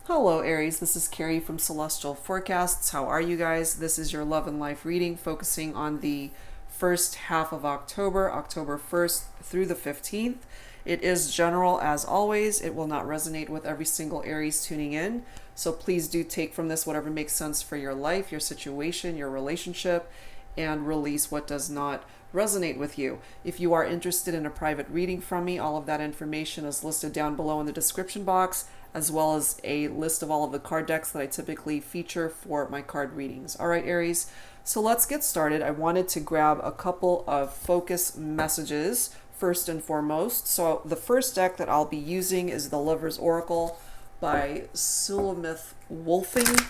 Hello Aries, this is Carrie from Celestial Forecasts. How are you guys? This is your love and life reading focusing on the first half of October, October 1st through the 15th. It is general as always. It will not resonate with every single Aries tuning in. So please do take from this whatever makes sense for your life, your situation, your relationship, and release what does not resonate with you. If you are interested in a private reading from me, all of that information is listed down below in the description box, as well as a list of all of the card decks that I typically feature for my card readings. All right, Aries, so let's get started. I wanted to grab a couple of focus messages first and foremost. So the first deck that I'll be using is the Lover's Oracle by Sulamith Wulfing.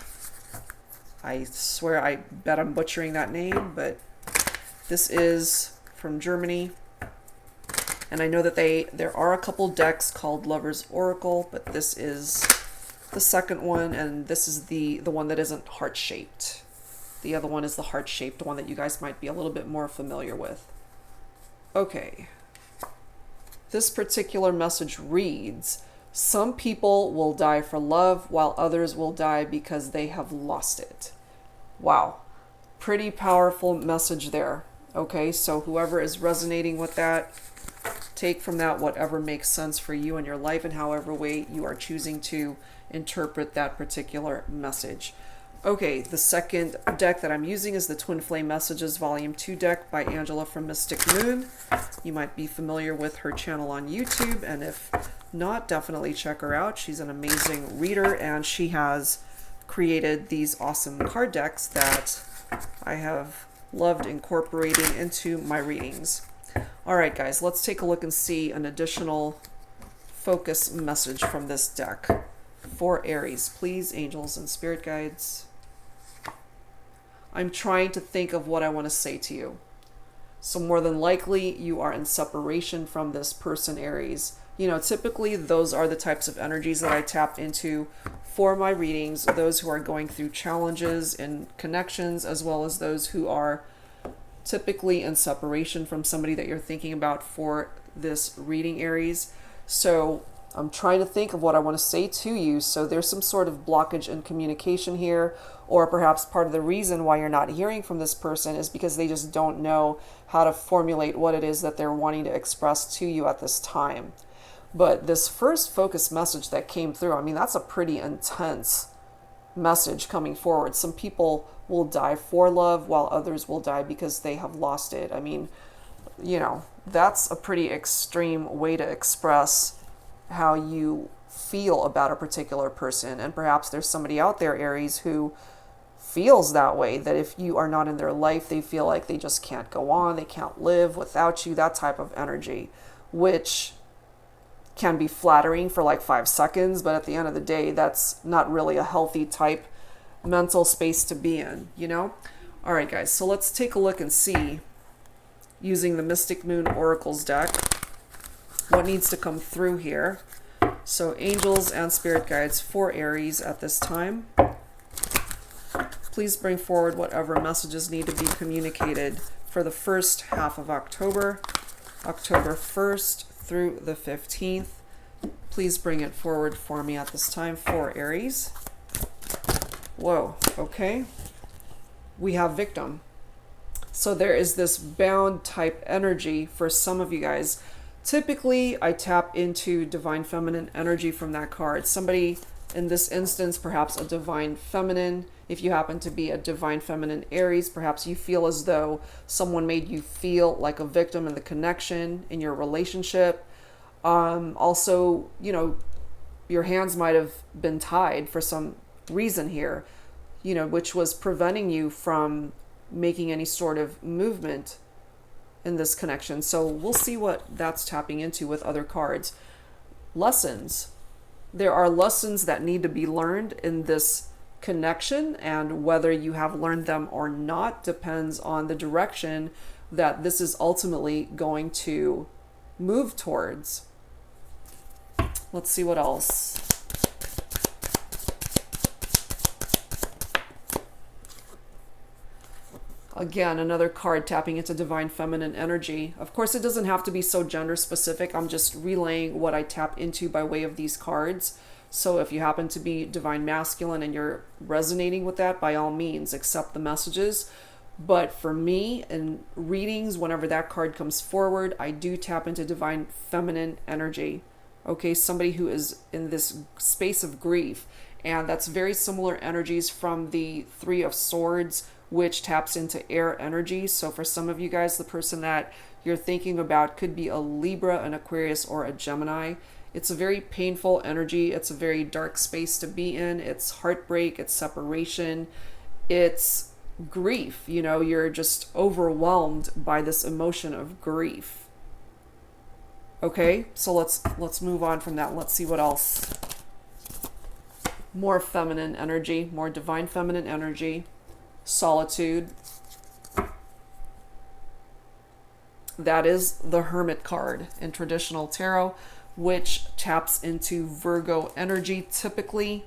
I swear, I bet I'm butchering that name, but this is from Germany. And I know that there are a couple decks called Lover's Oracle, but this is the second one, and this is the one that isn't heart-shaped. The other one is the heart-shaped one that you guys might be a little bit more familiar with. Okay. This particular message reads, some people will die for love while others will die because they have lost it. Wow. Pretty powerful message there. Okay, so whoever is resonating with that, take from that whatever makes sense for you in your life and however way you are choosing to interpret that particular message. Okay, the second deck that I'm using is the Twin Flame Messages Volume 2 deck by Angela from Mystic Moon. You might be familiar with her channel on YouTube, and if not, definitely check her out. She's an amazing reader, and she has created these awesome card decks that I have loved incorporating into my readings. All right, guys, let's take a look and see an additional focus message from this deck for Aries. Please, angels and spirit guides. I'm trying to think of what I want to say to you. So more than likely, you are in separation from this person, Aries. You know, typically those are the types of energies that I tap into for my readings, those who are going through challenges and connections, as well as those who are typically in separation from somebody that you're thinking about for this reading, Aries. So I'm trying to think of what I want to say to you. So there's some sort of blockage in communication here, or perhaps part of the reason why you're not hearing from this person is because they just don't know how to formulate what it is that they're wanting to express to you at this time. But this first focus message that came through, I mean, that's a pretty intense message coming forward. Some people will die for love while others will die because they have lost it. I mean, you know, that's a pretty extreme way to express how you feel about a particular person. And perhaps there's somebody out there, Aries, who feels that way, that if you are not in their life, they feel like they just can't go on, they can't live without you, that type of energy, which can be flattering for like 5 seconds, but at the end of the day, that's not really a healthy type mental space to be in, you know? All right, guys, so let's take a look and see, using the Mystic Moon Oracles deck, what needs to come through here. So angels and spirit guides for Aries at this time. Please bring forward whatever messages need to be communicated for the first half of October, October 1st through the 15th. Please bring it forward for me at this time for Aries. Whoa, okay. We have victim. So there is this bound type energy for some of you guys. Typically, I tap into divine feminine energy from that card. Somebody, in this instance, perhaps a divine feminine. If you happen to be a divine feminine Aries, perhaps you feel as though someone made you feel like a victim in the connection, in your relationship. Also, you know, your hands might have been tied for some reason here, you know, which was preventing you from making any sort of movement in this connection. So we'll see what that's tapping into with other cards. Lessons. There are lessons that need to be learned in this connection, and whether you have learned them or not depends on the direction that this is ultimately going to move towards. Let's see what else. Again, another card tapping into divine feminine energy. Of course, it doesn't have to be so gender specific. I'm just relaying what I tap into by way of these cards. So if you happen to be divine masculine and you're resonating with that, by all means, accept the messages. But for me, in readings, whenever that card comes forward, I do tap into divine feminine energy. Okay, somebody who is in this space of grief. And that's very similar energies from the Three of Swords, which taps into air energy. So for some of you guys, the person that you're thinking about could be a Libra, an Aquarius, or a Gemini. It's a very painful energy. It's a very dark space to be in. It's heartbreak, it's separation, it's grief. You know, you're just overwhelmed by this emotion of grief. Okay, so let's move on from that. Let's see what else. More feminine energy, more divine feminine energy. Solitude. That is the Hermit card in traditional tarot, which taps into Virgo energy typically.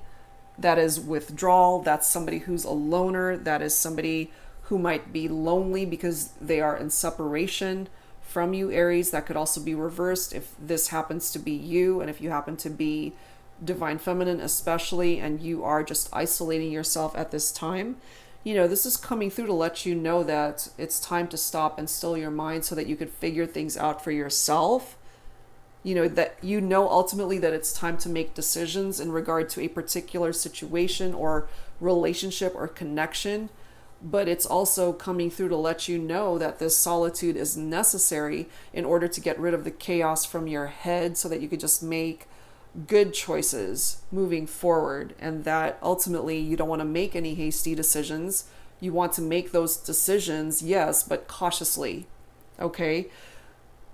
That is withdrawal. That's somebody who's a loner. That is somebody who might be lonely because they are in separation from you, Aries. That could also be reversed if this happens to be you, and if you happen to be divine feminine especially, and you are just isolating yourself at this time. You know, this is coming through to let you know that it's time to stop and still your mind so that you could figure things out for yourself. You know, that you know ultimately that it's time to make decisions in regard to a particular situation or relationship or connection. But it's also coming through to let you know that this solitude is necessary in order to get rid of the chaos from your head so that you could just make good choices moving forward, and that ultimately you don't want to make any hasty decisions. You want to make those decisions, yes, but cautiously. Okay,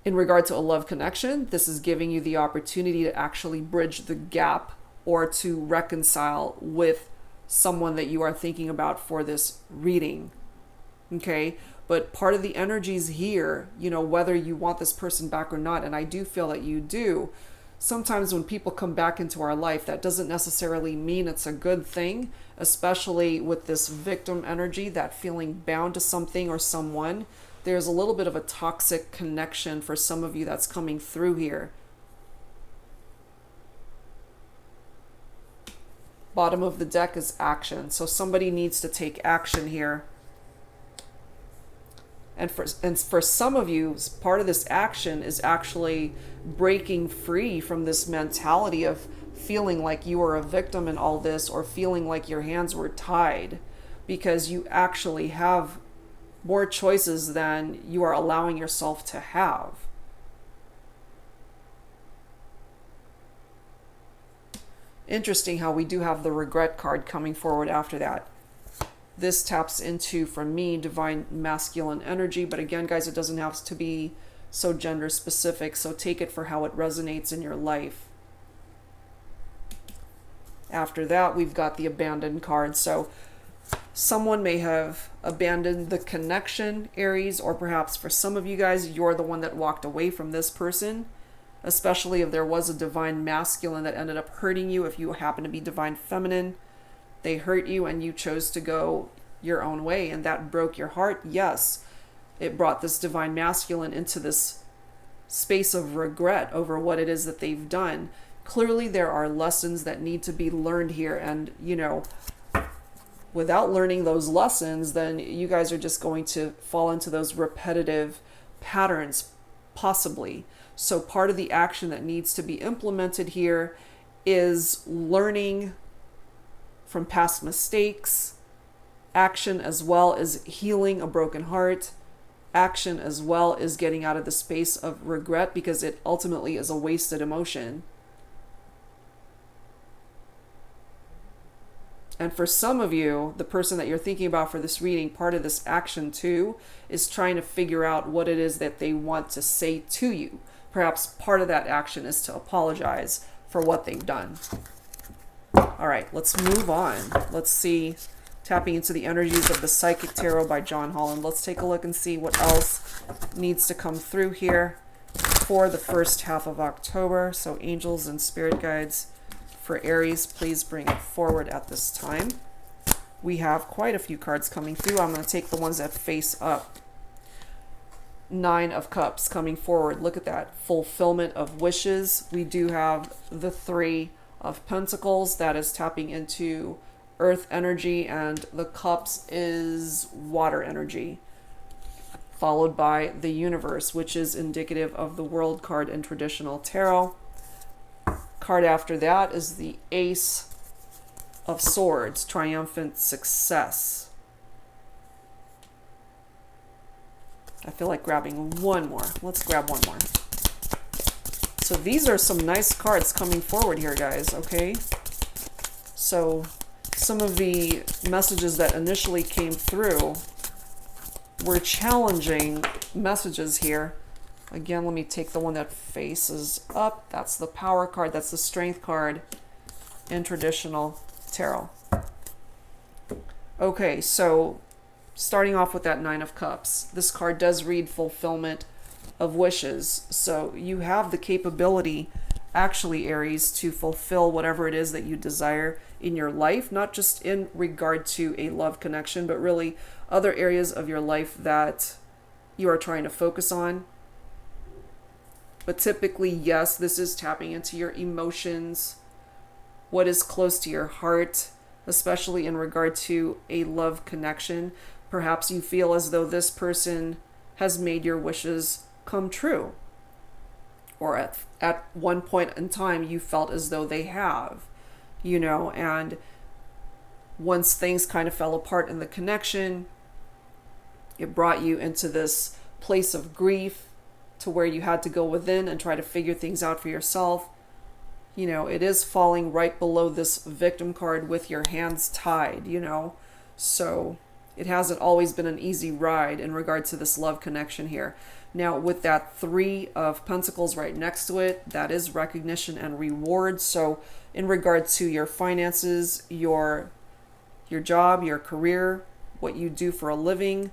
in regard to a love connection, this is giving you the opportunity to actually bridge the gap or to reconcile with someone that you are thinking about for this reading. Okay, but part of the energies here, you know, whether you want this person back or not, and I do feel that you do, sometimes when people come back into our life, that doesn't necessarily mean it's a good thing, especially with this victim energy, that feeling bound to something or someone. There's a little bit of a toxic connection for some of you that's coming through here. Bottom of the deck is action. So somebody needs to take action here. And for some of you, part of this action is actually breaking free from this mentality of feeling like you are a victim in all this, or feeling like your hands were tied, because you actually have more choices than you are allowing yourself to have. Interesting how we do have the regret card coming forward after that. This taps into, for me, divine masculine energy. But again, guys, it doesn't have to be so gender specific. So take it for how it resonates in your life. After that, we've got the abandoned card. So someone may have abandoned the connection, Aries, or perhaps for some of you guys, you're the one that walked away from this person. Especially if there was a divine masculine that ended up hurting you. If you happen to be divine feminine, they hurt you and you chose to go your own way, and that broke your heart. Yes, it brought this divine masculine into this space of regret over what it is that they've done. Clearly there are lessons that need to be learned here, and you know, without learning those lessons, then you guys are just going to fall into those repetitive patterns, possibly. So part of the action that needs to be implemented here is learning from past mistakes, action as well as healing a broken heart, action as well as getting out of the space of regret, because it ultimately is a wasted emotion. And for some of you, the person that you're thinking about for this reading, part of this action too is trying to figure out what it is that they want to say to you. Perhaps part of that action is to apologize for what they've done. All right, let's move on. Let's see, tapping into the energies of the Psychic Tarot by John Holland. Let's take a look and see what else needs to come through here for the first half of October. So angels and spirit guides for Aries, please bring it forward at this time. We have quite a few cards coming through. I'm going to take the ones that face up. 9 of Cups coming forward. Look at that. Fulfillment of wishes. We do have the 3 of Pentacles. That is tapping into earth energy, and the Cups is water energy, followed by the Universe, which is indicative of the World card in traditional tarot. Card after that is the Ace of Swords, triumphant success. I feel like grabbing one more. Let's grab one more. So these are some nice cards coming forward here, guys, okay? So some of the messages that initially came through were challenging messages here. Again, let me take the one that faces up. That's the Power card. That's the Strength card in traditional tarot. Okay, so starting off with that Nine of Cups. This card does read fulfillment of wishes. So you have the capability, actually, Aries, to fulfill whatever it is that you desire in your life, not just in regard to a love connection, but really other areas of your life that you are trying to focus on. But typically, yes, this is tapping into your emotions, what is close to your heart, especially in regard to a love connection. Perhaps you feel as though this person has made your wishes come true. Or at one point in time, you felt as though they have, you know, and once things kind of fell apart in the connection, it brought you into this place of grief to where you had to go within and try to figure things out for yourself. You know, it is falling right below this Victim card with your hands tied, you know, so it hasn't always been an easy ride in regard to this love connection here. Now, with that Three of Pentacles right next to it, that is recognition and reward. So in regard to your finances, your job, your career, what you do for a living,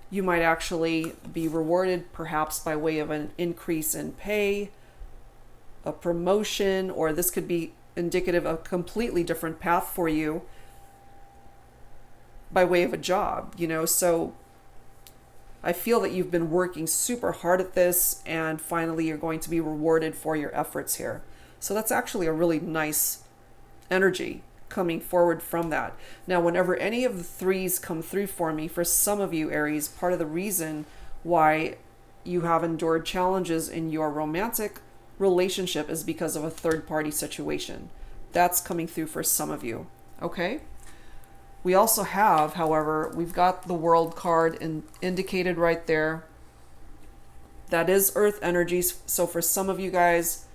you might actually be rewarded perhaps by way of an increase in pay, a promotion, or this could be indicative of a completely different path for you by way of a job, you know. So I feel that you've been working super hard at this, and finally you're going to be rewarded for your efforts here. So that's actually a really nice energy coming forward from that. Now, whenever any of the threes come through for me, for some of you, Aries, part of the reason why you have endured challenges in your romantic relationship is because of a third-party situation. That's coming through for some of you, okay? We also have, however, we've got the World card indicated right there. That is Earth energies. So for some of you guys,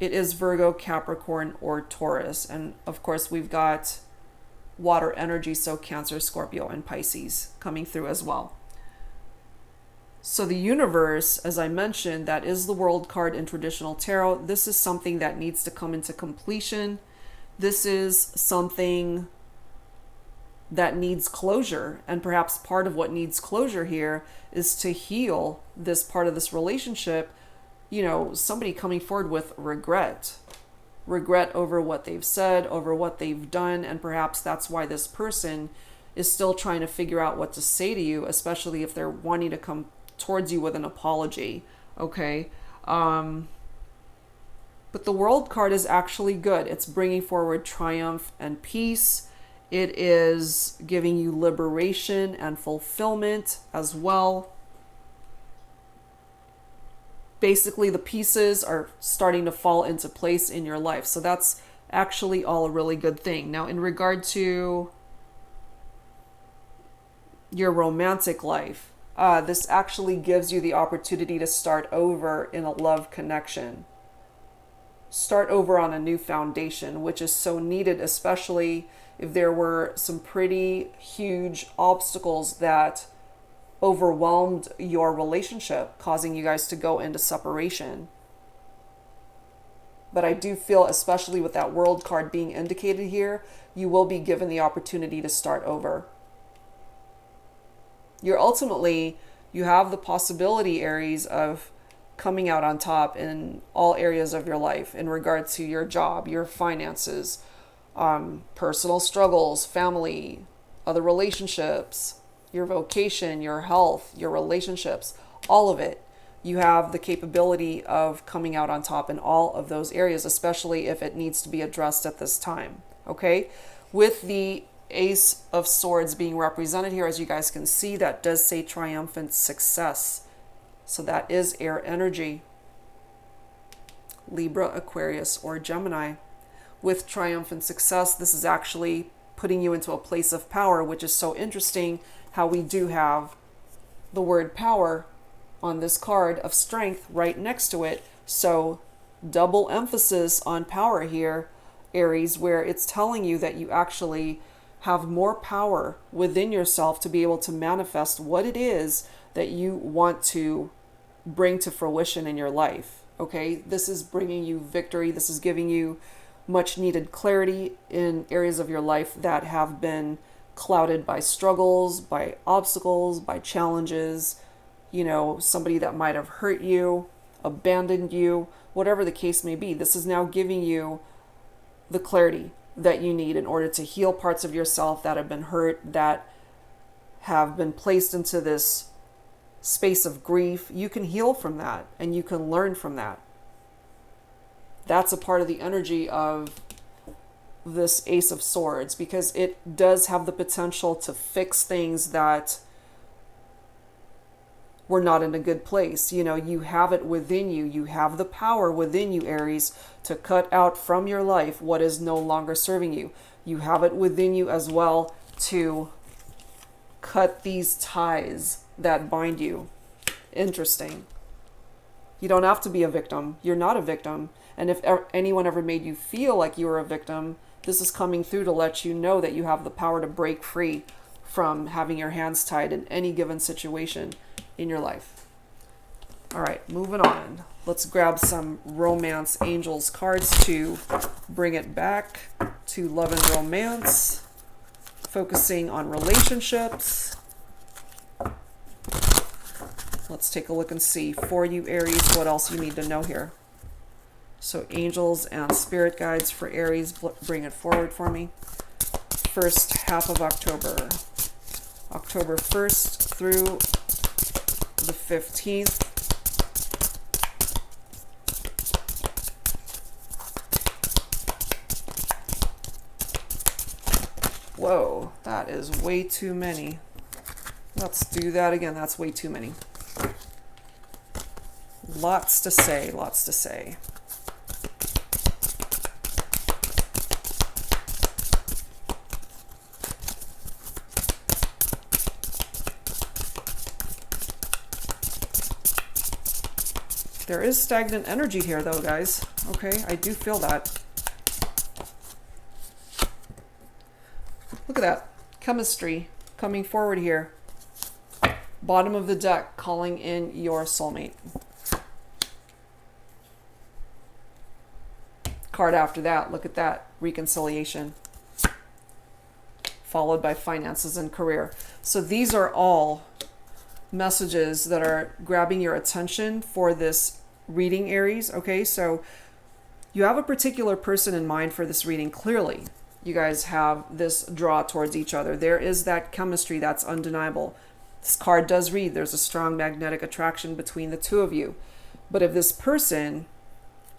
it is Virgo, Capricorn, or Taurus. And of course, we've got water energy, so Cancer, Scorpio, and Pisces coming through as well. So the Universe, as I mentioned, that is the World card in traditional tarot. This is something that needs to come into completion. This is something that needs closure, and perhaps part of what needs closure here is to heal this part of this relationship. You know, somebody coming forward with regret over what they've said, over what they've done, and perhaps that's why this person is still trying to figure out what to say to you, especially if they're wanting to come towards you with an apology, okay? But the World card is actually good. It's bringing forward triumph and peace. It is giving you liberation and fulfillment as well. Basically, the pieces are starting to fall into place in your life. So that's actually all a really good thing. Now, in regard to your romantic life, this actually gives you the opportunity to start over in a love connection. Start over on a new foundation, which is so needed, especially if there were some pretty huge obstacles that overwhelmed your relationship, causing you guys to go into separation. But I do feel, especially with that World card being indicated here, you will be given the opportunity to start over. You have the possibility, Aries, of coming out on top in all areas of your life in regard to your job, your finances, personal struggles, family, other relationships, your vocation, your health, your relationships, all of it. you have the capability of coming out on top in all of those areas, especially if it needs to be addressed at this time. Okay, with the Ace of Swords being represented here, as you guys can see, that does say triumphant success. So that is air energy. Libra, Aquarius, or Gemini. With triumphant success, this is actually putting you into a place of power, which is so interesting how we do have the word power on this card of strength right next to it. So double emphasis on power here, Aries, where it's telling you that you actually have more power within yourself to be able to manifest what it is that you want to bring to fruition in your life. Okay, this is bringing you victory. This is giving you much needed clarity in areas of your life that have been clouded by struggles, by obstacles, by challenges. You know, somebody that might have hurt you, abandoned you, whatever the case may be. This is now giving you the clarity that you need in order to heal parts of yourself that have been hurt, that have been placed into this space of grief. You can heal from that and you can learn from that. That's a part of the energy of this Ace of Swords, because it does have the potential to fix things that were not in a good place. You know, you have it within you. You have the power within you, Aries, to cut out from your life what is no longer serving you. You have it within you as well to cut these ties that bind you. Interesting. You don't have to be a victim. You're not a victim. And if anyone ever made you feel like you were a victim, this is coming through to let you know that you have the power to break free from having your hands tied in any given situation in your life. All right, moving on. Let's grab some romance angels cards to bring it back to love and romance, focusing on relationships. Let's take a look and see for you, Aries, what else you need to know here. So angels and spirit guides for Aries, bring it forward for me. First half of October. October 1st through the 15th. Whoa, that is way too many. Let's do that again. That's way too many. Lots to say, lots to say. There is stagnant energy here though, guys. Okay, I do feel that. Look at that. Chemistry coming forward here. Bottom of the deck, calling in your soulmate. Card after that, look at that. Reconciliation. Followed by finances and career. So these are all messages that are grabbing your attention for this reading, Aries. Okay, so you have a particular person in mind for this reading. Clearly, you guys have this draw towards each other. There is that chemistry that's undeniable. This card does read there's a strong magnetic attraction between the two of you. But if this person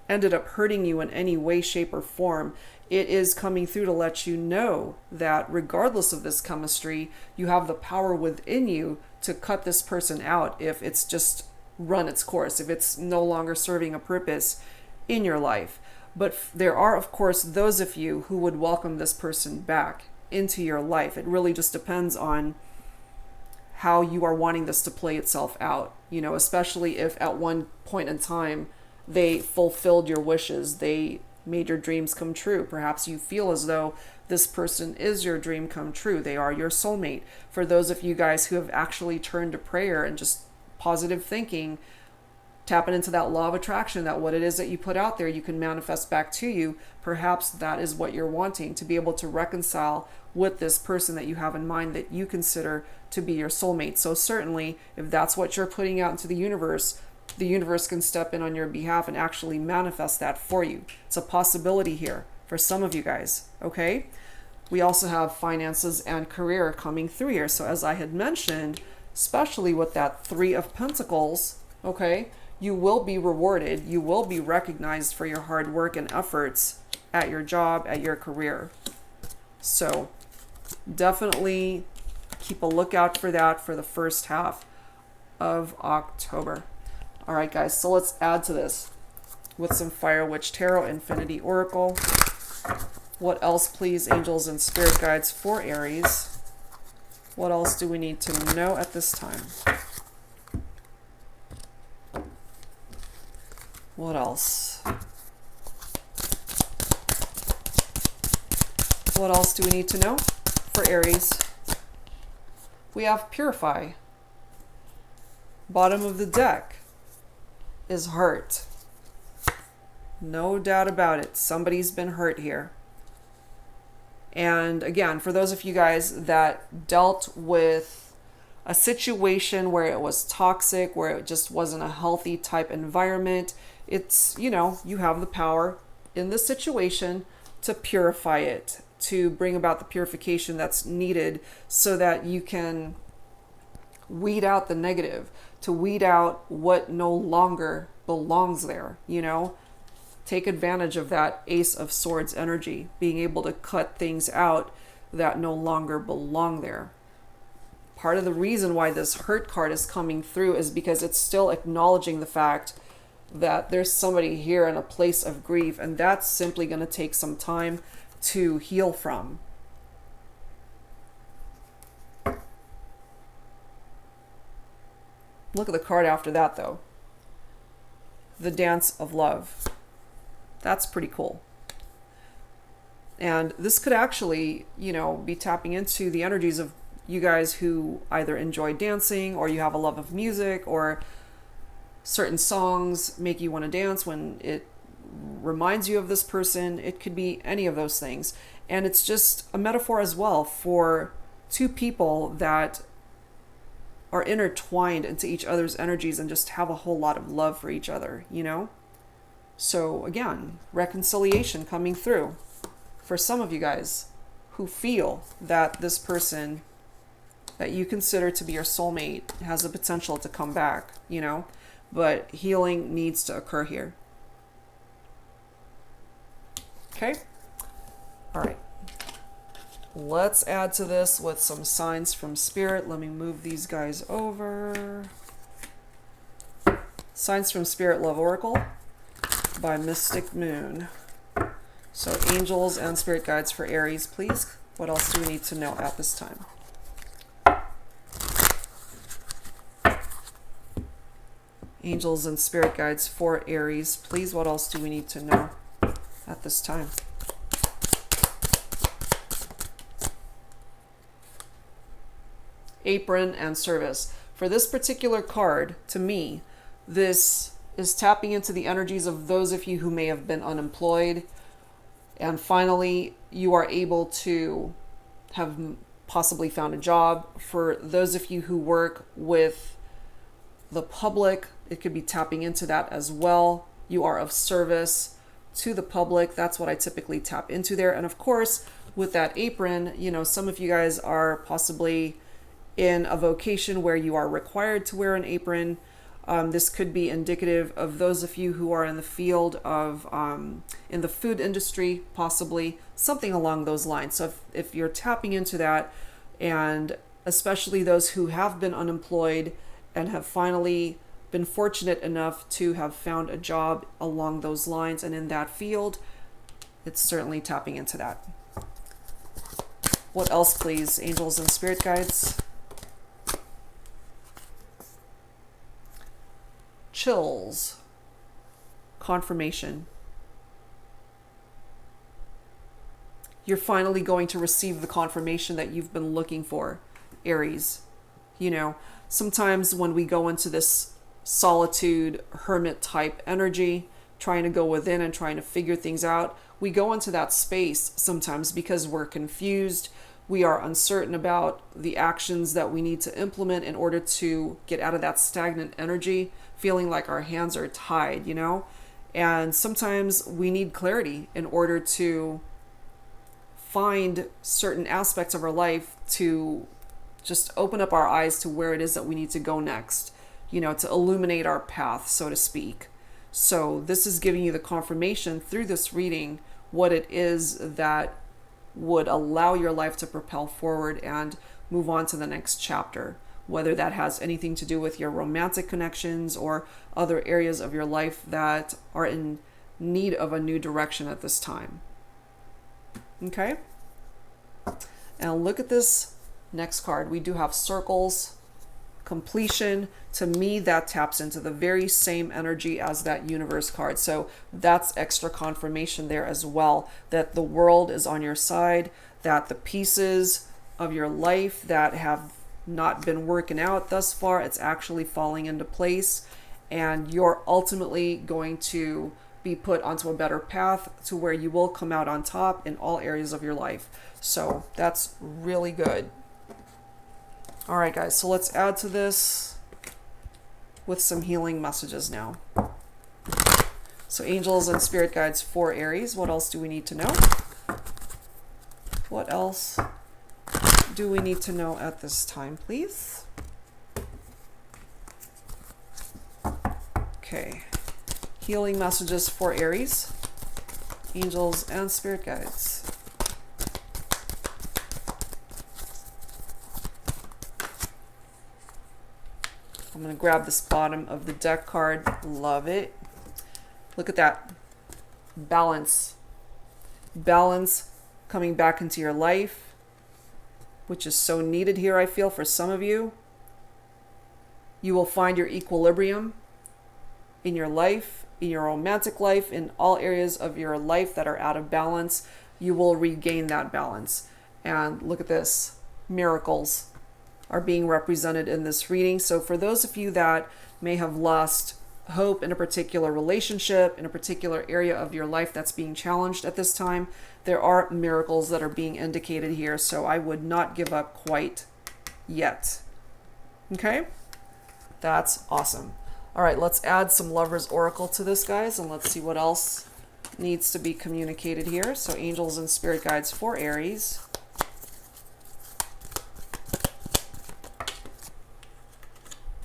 ended up hurting you in any way, shape, or form, it is coming through to let you know that regardless of this chemistry, you have the power within you to cut this person out if it's just run its course, if it's no longer serving a purpose in your life. But there are, of course, those of you who would welcome this person back into your life. It really just depends on how you are wanting this to play itself out, you know, especially if at one point in time they fulfilled your wishes, they made your dreams come true. Perhaps you feel as though this person is your dream come true. They are your soulmate. For those of you guys who have actually turned to prayer and just positive thinking, tapping into that law of attraction, that what it is that you put out there, you can manifest back to you. Perhaps that is what you're wanting, to be able to reconcile with this person that you have in mind that you consider to be your soulmate. So certainly, if that's what you're putting out into the universe can step in on your behalf and actually manifest that for you. It's a possibility here for some of you guys, okay? We also have finances and career coming through here. So as I had mentioned, especially with that 3 of Pentacles Okay? You will be rewarded. You will be recognized for your hard work and efforts at your job, at your career. So definitely keep a lookout for that for the first half of October. All right, guys, so let's add to this with some Fire Witch Tarot Infinity Oracle. What else, please, angels and spirit guides for Aries? What else do we need to know at this time? What else? What else do we need to know for Aries? We have Purify. Bottom of the deck is hurt. No doubt about it. Somebody's been hurt here. And again, for those of you guys that dealt with a situation where it was toxic, where it just wasn't a healthy type environment, it's, you know, you have the power in this situation to purify it, to bring about the purification that's needed so that you can weed out the negative, to weed out what no longer belongs there, you know? Take advantage of that Ace of Swords energy, being able to cut things out that no longer belong there. Part of the reason why this hurt card is coming through is because it's still acknowledging the fact that there's somebody here in a place of grief, and that's simply going to take some time to heal from. Look at the card after that, though. The Dance of Love. That's pretty cool. And this could actually, you know, be tapping into the energies of you guys who either enjoy dancing, or you have a love of music, or certain songs make you want to dance when it reminds you of this person. It could be any of those things. And it's just a metaphor as well for two people that are intertwined into each other's energies and just have a whole lot of love for each other, you know? So again, reconciliation coming through for some of you guys who feel that this person that you consider to be your soulmate has the potential to come back, you know? But healing needs to occur here. Okay? All right. Let's add to this with some signs from Spirit. Let me move these guys over. Signs from Spirit Love Oracle by Mystic Moon. So angels and spirit guides for Aries, please. What else do we need to know at this time? Angels and spirit guides for Aries, please. What else do we need to know at this time? Apron and service. For this particular card, to me, this is tapping into the energies of those of you who may have been unemployed, and finally you are able to have possibly found a job. For those of you who work with the public, it could be tapping into that as well. You are of service to the public. That's what I typically tap into there. And of course, with that apron, you know, some of you guys are possibly in a vocation where you are required to wear an apron. This could be indicative of those of you who are in the field of, in the food industry, possibly, something along those lines. So if you're tapping into that, and especially those who have been unemployed and have finally been fortunate enough to have found a job along those lines and in that field, it's certainly tapping into that. What else, please, angels and spirit guides? Chills. Confirmation. You're finally going to receive the confirmation that you've been looking for, Aries. You know, sometimes when we go into this solitude, hermit type energy, trying to go within and trying to figure things out, we go into that space sometimes because we're confused. We are uncertain about the actions that we need to implement in order to get out of that stagnant energy, feeling like our hands are tied, you know? And sometimes we need clarity in order to find certain aspects of our life to just open up our eyes to where it is that we need to go next, you know, to illuminate our path, so to speak. So this is giving you the confirmation through this reading what it is that would allow your life to propel forward and move on to the next chapter, whether that has anything to do with your romantic connections or other areas of your life that are in need of a new direction at this time. Okay? And look at this next card. We do have circles, completion. To me, that taps into the very same energy as that universe card. So that's extra confirmation there as well, that the world is on your side, that the pieces of your life that have not been working out thus far, it's actually falling into place, and you're ultimately going to be put onto a better path to where you will come out on top in all areas of your life. So that's really good. All right, guys, so let's add to this with some healing messages now. So angels and spirit guides for Aries. What else do we need to know? What else do we need to know at this time, please? Okay. Healing messages for Aries. Angels and spirit guides. I'm going to grab this bottom of the deck card. Love it. Look at that. Balance. Balance coming back into your life, which is so needed here, I feel, for some of you. You will find your equilibrium in your life, in your romantic life, in all areas of your life that are out of balance. You will regain that balance. And look at this. Miracles are being represented in this reading. So for those of you that may have lost hope in a particular relationship, in a particular area of your life that's being challenged at this time, there are miracles that are being indicated here. So I would not give up quite yet. Okay? That's awesome. All right, let's add some Lover's Oracle to this, guys, and let's see what else needs to be communicated here. So angels and spirit guides for Aries.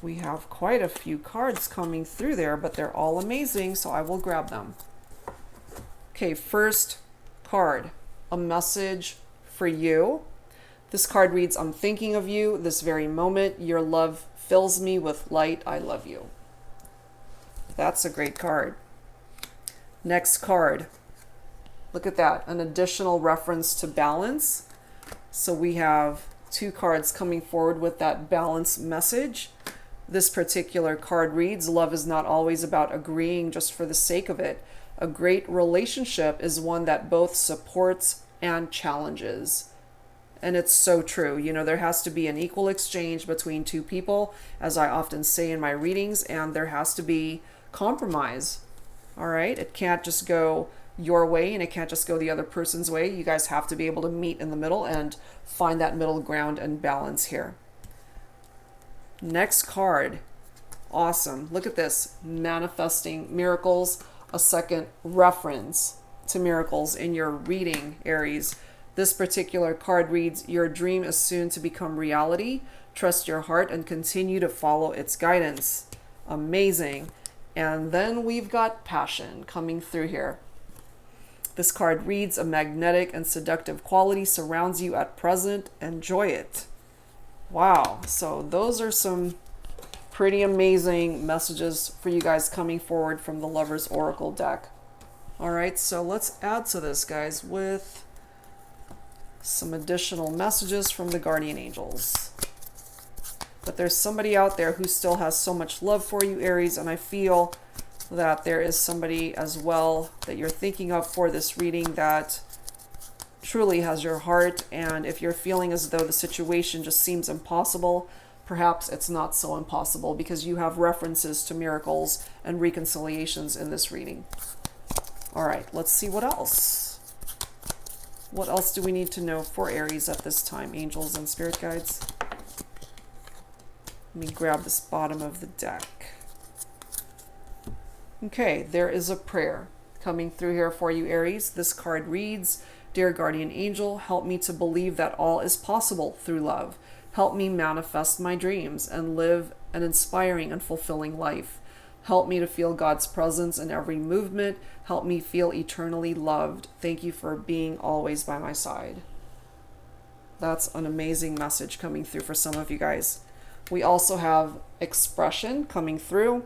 We have quite a few cards coming through there, but they're all amazing, so I will grab them. Okay, first card, a message for you. This card reads, I'm thinking of you this very moment. Your love fills me with light. I love you. That's a great card. Next card. Look at that, an additional reference to balance. So we have two cards coming forward with that balance message. This particular card reads, love is not always about agreeing just for the sake of it. A great relationship is one that both supports and challenges. And it's so true. You know, there has to be an equal exchange between two people, as I often say in my readings, and there has to be compromise. All right? It can't just go your way and it can't just go the other person's way. You guys have to be able to meet in the middle and find that middle ground and balance here. Next card. Awesome. Look at this. Manifesting miracles. A second reference to miracles in your reading, Aries. This particular card reads, your dream is soon to become reality. Trust your heart and continue to follow its guidance. Amazing. And then we've got passion coming through here. This card reads, a magnetic and seductive quality surrounds you at present. Enjoy it. Wow. So those are some pretty amazing messages for you guys coming forward from the Lover's Oracle deck. All right, so let's add to this, guys, with some additional messages from the guardian angels. But there's somebody out there who still has so much love for you, Aries, and I feel that there is somebody as well that you're thinking of for this reading that truly has your heart. And if you're feeling as though the situation just seems impossible, perhaps it's not so impossible because you have references to miracles and reconciliations in this reading. All right, let's see what else. What else do we need to know for Aries at this time, angels and spirit guides? Let me grab this bottom of the deck. Okay, there is a prayer coming through here for you, Aries. This card reads, Dear guardian angel, help me to believe that all is possible through love. Help me manifest my dreams and live an inspiring and fulfilling life. Help me to feel God's presence in every movement. Help me feel eternally loved. Thank you for being always by my side. That's an amazing message coming through for some of you guys. We also have expression coming through.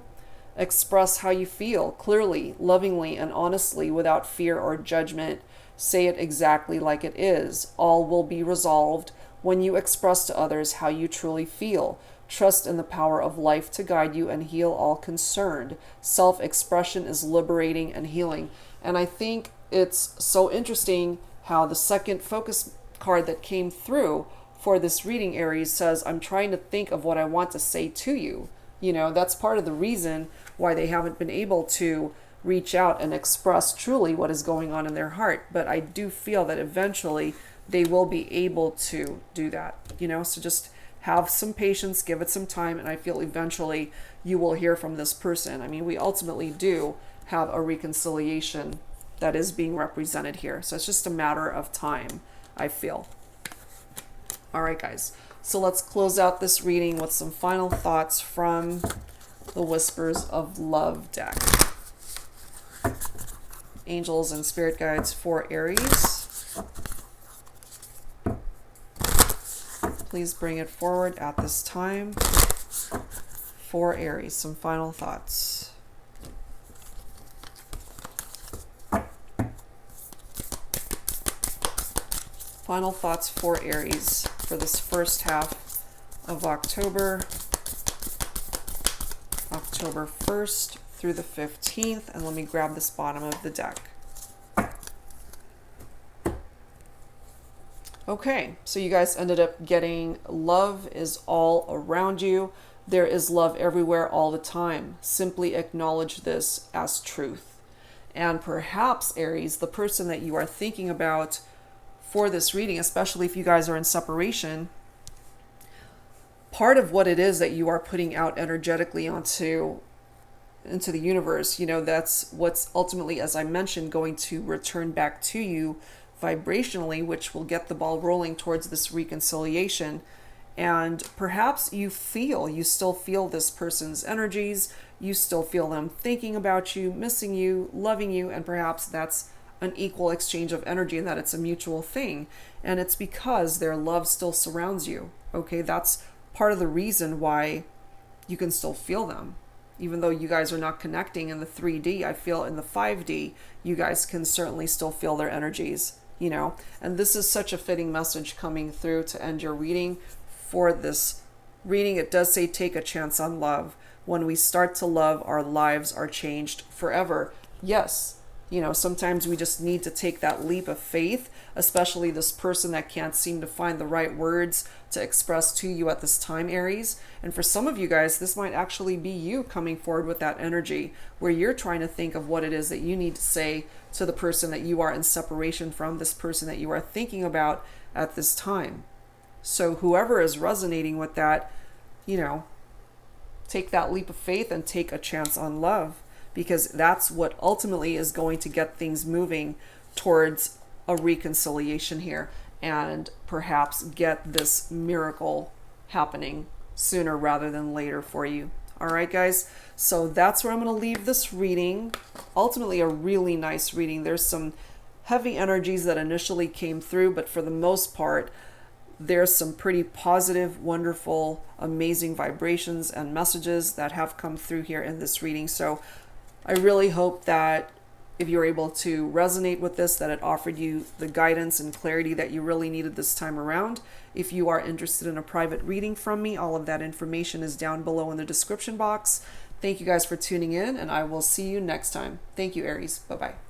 Express how you feel clearly, lovingly, and honestly without fear or judgment. Say it exactly like it is. All will be resolved when you express to others how you truly feel. Trust in the power of life to guide you and heal all concerned. Self-expression is liberating and healing. And I think it's so interesting how the second focus card that came through for this reading, Aries, says, I'm trying to think of what I want to say to you. You know, that's part of the reason why they haven't been able to reach out and express truly what is going on in their heart. But I do feel that eventually they will be able to do that, you know, so just have some patience, give it some time, and I feel eventually you will hear from this person. I mean, we ultimately do have a reconciliation that is being represented here. So it's just a matter of time, I feel. All right, guys. So let's close out this reading with some final thoughts from the Whispers of Love deck. Angels and spirit guides for Aries. Please bring it forward at this time for Aries. Some final thoughts. Final thoughts for Aries for this first half of October. October 1st through the 15th. And let me grab this bottom of the deck. Okay, so you guys ended up getting love is all around you. There is love everywhere all the time. Simply acknowledge this as truth. And perhaps, Aries, the person that you are thinking about for this reading, especially if you guys are in separation, part of what it is that you are putting out energetically into the universe, you know, that's what's ultimately, as I mentioned, going to return back to you vibrationally, which will get the ball rolling towards this reconciliation. And perhaps you still feel this person's energies, you still feel them thinking about you, missing you, loving you, and perhaps that's an equal exchange of energy and that it's a mutual thing. And it's because their love still surrounds you. Okay, that's part of the reason why you can still feel them. Even though you guys are not connecting in the 3D, I feel in the 5D, you guys can certainly still feel their energies, you know. And this is such a fitting message coming through to end your reading. For this reading, it does say take a chance on love. When we start to love, our lives are changed forever. Yes, you know, sometimes we just need to take that leap of faith, especially this person that can't seem to find the right words to express to you at this time, Aries. And for some of you guys, this might actually be you coming forward with that energy where you're trying to think of what it is that you need to say to the person that you are in separation from, this person that you are thinking about at this time. So whoever is resonating with that, you know, take that leap of faith and take a chance on love, because that's what ultimately is going to get things moving towards a reconciliation here and perhaps get this miracle happening sooner rather than later for you. All right, guys. So that's where I'm going to leave this reading. Ultimately, a really nice reading. There's some heavy energies that initially came through, but for the most part, there's some pretty positive, wonderful, amazing vibrations and messages that have come through here in this reading. So I really hope that if you're able to resonate with this, that it offered you the guidance and clarity that you really needed this time around. If you are interested in a private reading from me, all of that information is down below in the description box. Thank you guys for tuning in, and I will see you next time. Thank you, Aries. Bye-bye.